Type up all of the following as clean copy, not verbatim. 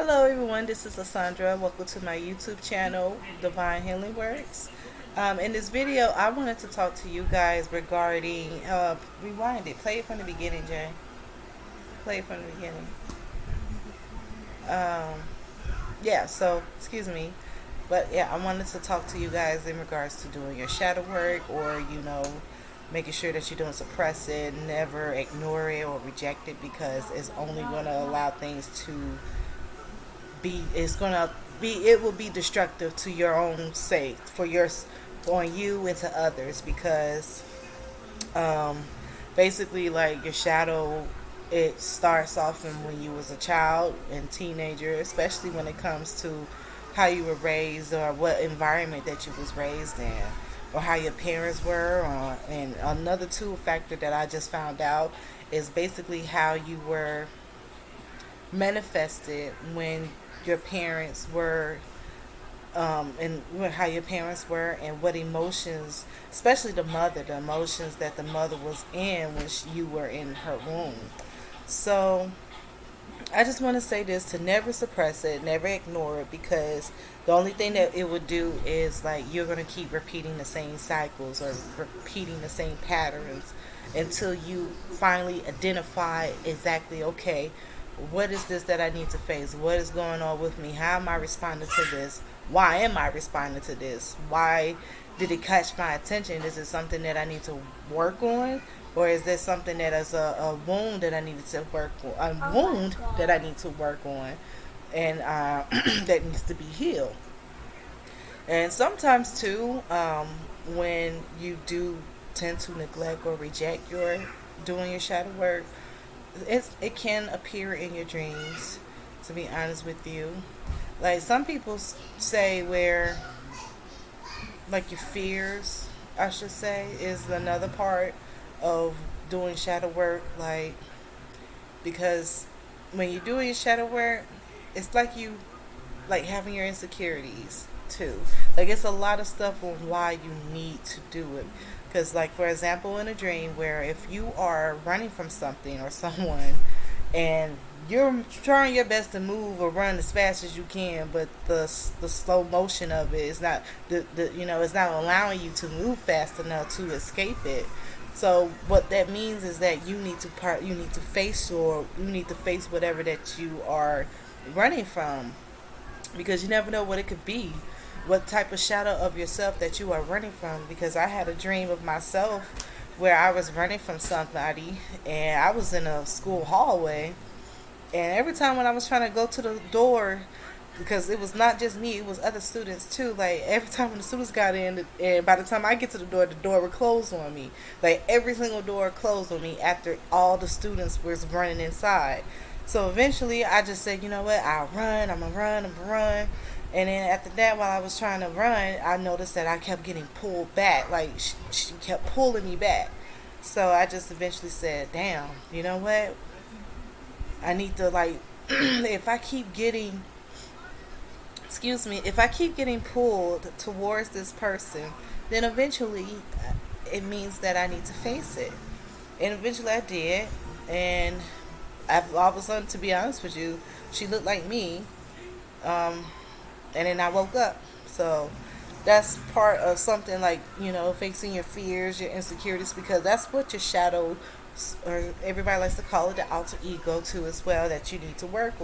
Hello everyone, this is Lasondra. Welcome to my YouTube channel, Divine Healing Works. In this video, I wanted to talk to you guys regarding, rewind it, play it from the beginning, Jay. Play it from the beginning. Um, yeah, so, excuse me. But yeah, I wanted to talk to you guys in regards to doing your shadow work or, making sure that you don't suppress it, never ignore it or reject it because it's only going to allow things to it's gonna be it will be destructive to your own sake on you and to others because um basically like your shadow, it starts off from when you was a child and teenager, especially when it comes to how you were raised or what environment that you was raised in or how your parents were, and another two factor that I just found out is basically how you were manifested when your parents were, and how your parents were and what emotions, especially the emotions that the mother was in when you were in her womb. So I just want to say this, to never suppress it, never ignore it, because the only thing that it would do is like you're going to keep repeating the same cycles or repeating the same patterns until you finally identify exactly, okay, what is this that I need to face? What is going on with me? How am I responding to this? Why am I responding to this? Why did it catch my attention? Is it something that I need to work on? Or is there something that is a wound that I needed to work on? A wound that I need to work on and that needs to be healed. And sometimes too, when you do tend to neglect or reject your doing your shadow work, it can appear in your dreams. To be honest with you, like some people say, where like your fears, I should say, is another part of doing shadow work. Like because when you're doing your shadow work, it's like you like having your insecurities too. Like it's a lot of stuff on why you need to do it. Because, like for example, in a dream, where if you are running from something or someone, and you're trying your best to move or run as fast as you can, but the slow motion of it is not it's not allowing you to move fast enough to escape it. So what that means is that you need to face whatever that you are running from, because you never know what it could be, what type of shadow of yourself that you are running from. Because I had a dream of myself where I was running from somebody, and I was in a school hallway, and every time when I was trying to go to the door, because it was not just me, it was other students too, like every time when the students got in, and by the time I get to the door would close on me. Like every single door closed on me after all the students was running inside. So eventually I just said, you know what, I'll run, I'm gonna run, I'm gonna run. And then after that, while I was trying to run, I noticed that I kept getting pulled back. Like she kept pulling me back. So I just eventually said, damn, you know what, I need to like if I keep getting, if I keep getting pulled towards this person, then eventually it means that I need to face it. And eventually I did. And all of a sudden, to be honest with you, she looked like me. Um, and then I woke up. So that's part of something like, facing your fears, your insecurities, because that's what your shadow, or everybody likes to call it, the alter ego too, as well, that you need to work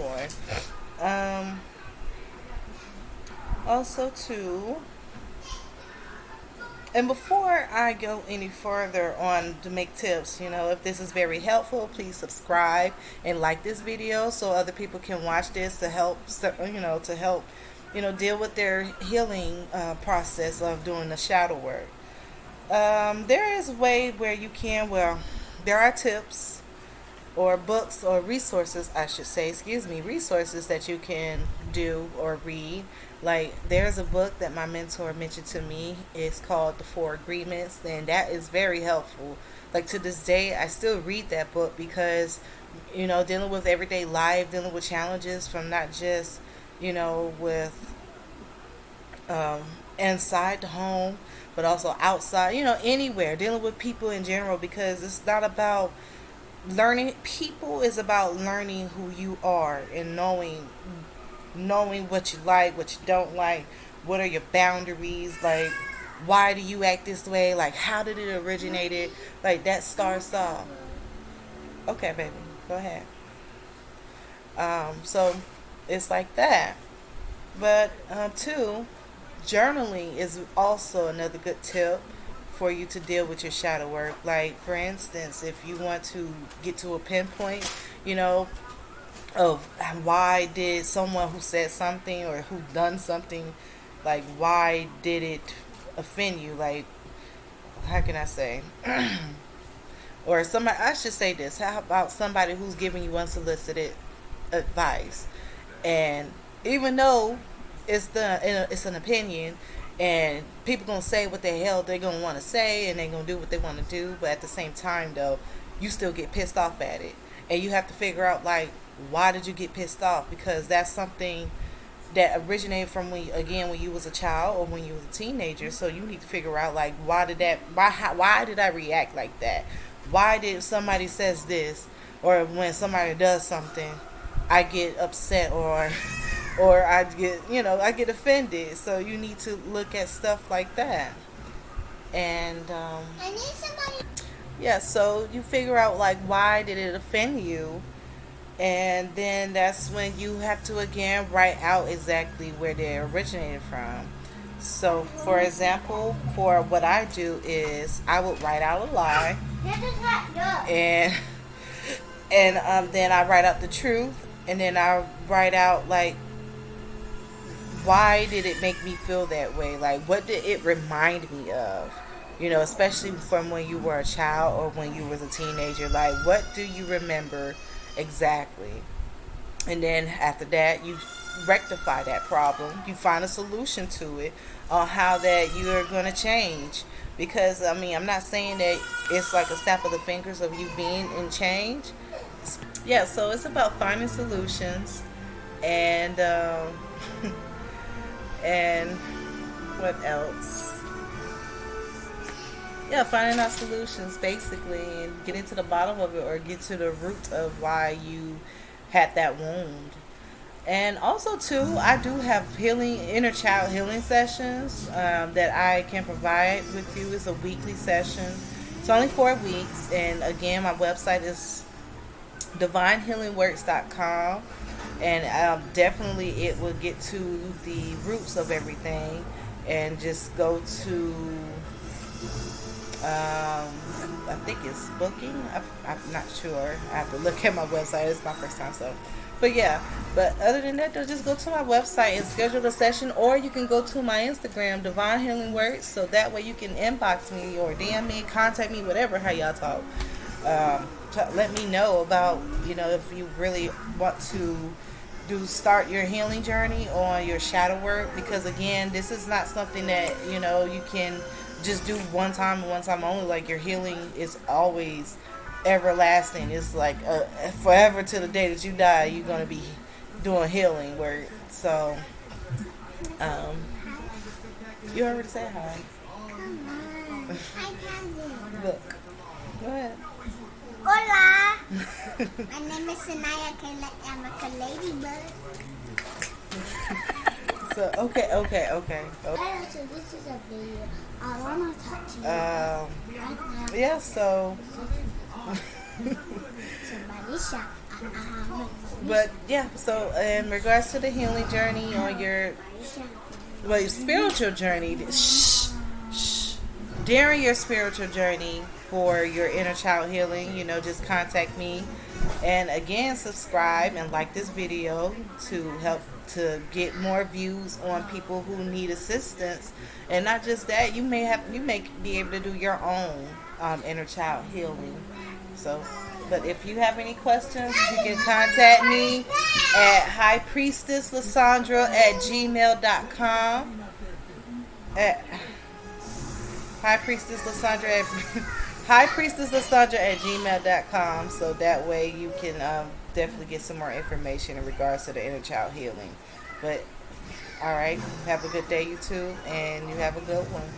on. Also too, and before I go any further on to make tips, if this is very helpful, please subscribe and like this video so other people can watch this to help, deal with their healing process of doing the shadow work. There is a way where you can, there are tips or books or resources, I should say, resources that you can do or read. Like there's a book that my mentor mentioned to me. It's called The Four Agreements, and that is very helpful. Like to this day, I still read that book because, dealing with everyday life, dealing with challenges from not just, with inside the home, but also outside, anywhere, dealing with people in general, because it's not about learning people, is about learning who you are and knowing knowing what you like, what you don't like, what are your boundaries, like why do you act this way, like how did it originate, like that starts off. Okay, baby, go ahead. So it's like that. But two, journaling is also another good tip for you to deal with your shadow work. Like for instance, if you want to get to a pinpoint, you know, of why did someone who said something or who done something, like why did it offend you? Like how can I say? Or somebody, I should say this. How about somebody who's giving you unsolicited advice, and even though it's an opinion, and people gonna say what the hell they're gonna want to say, and they're gonna do what they want to do, but at the same time though, you still get pissed off at it, and you have to figure out like why did you get pissed off, because that's something that originated from when you was a child or when you was a teenager. So you need to figure out like why did I react like that? Why did somebody says this, or when somebody does something, I get upset, or I get offended. So you need to look at stuff like that, and I need somebody. Yeah. So you figure out like why did it offend you, and then that's when you have to again write out exactly where they originated from. So, for example, for what I do is I would write out a lie, and then I write out the truth, and then I write out like why did it make me feel that way? Like what did it remind me of? You know, especially from when you were a child or when you was a teenager. Like what do you remember exactly? And then after that, you rectify that problem. You find a solution to it on how that you're going to change. Because I mean, I'm not saying that it's like a snap of the fingers of you being in change. Yeah, so it's about finding solutions, and and what else? Yeah, finding out solutions basically, and getting to the bottom of it, or get to the root of why you had that wound. And also too, I do have healing, inner child healing sessions that I can provide with you. It's a weekly session. It's only 4 weeks, and again, my website is divinehealingworks.com, and definitely it will get to the roots of everything, and just go to I think it's booking. I'm not sure. I have to look at my website. It's my first time, so. But yeah, but other than that, though, just go to my website and schedule a session, or you can go to my Instagram, Divine Healing Works, so that way you can inbox me or DM me, contact me, whatever, how y'all talk. Let me know about, if you really want to start your healing journey on your shadow work, because again, this is not something that, you can just do one time and one time only. Like your healing is always everlasting. It's like forever till the day that you die. You're gonna be doing healing work. So, you already said hi. Look, go ahead. Hola. My name is Sanaya. I'm a ladybird. So okay. So this is a video. I want to talk to you. Right now. Yeah. So. Somebody shot. But yeah. So in regards to the healing journey or your spiritual journey, during your spiritual journey for your inner child healing, just contact me. And again, subscribe and like this video to help to get more views on people who need assistance. And not just that, you may be able to do your own inner child healing. So, but if you have any questions, you can contact me at highpriestesslasondra@gmail.com. At highpriestesslasondra@gmail.com. So that way you can definitely get some more information in regards to the inner child healing. But all right, have a good day, you two, and you have a good one.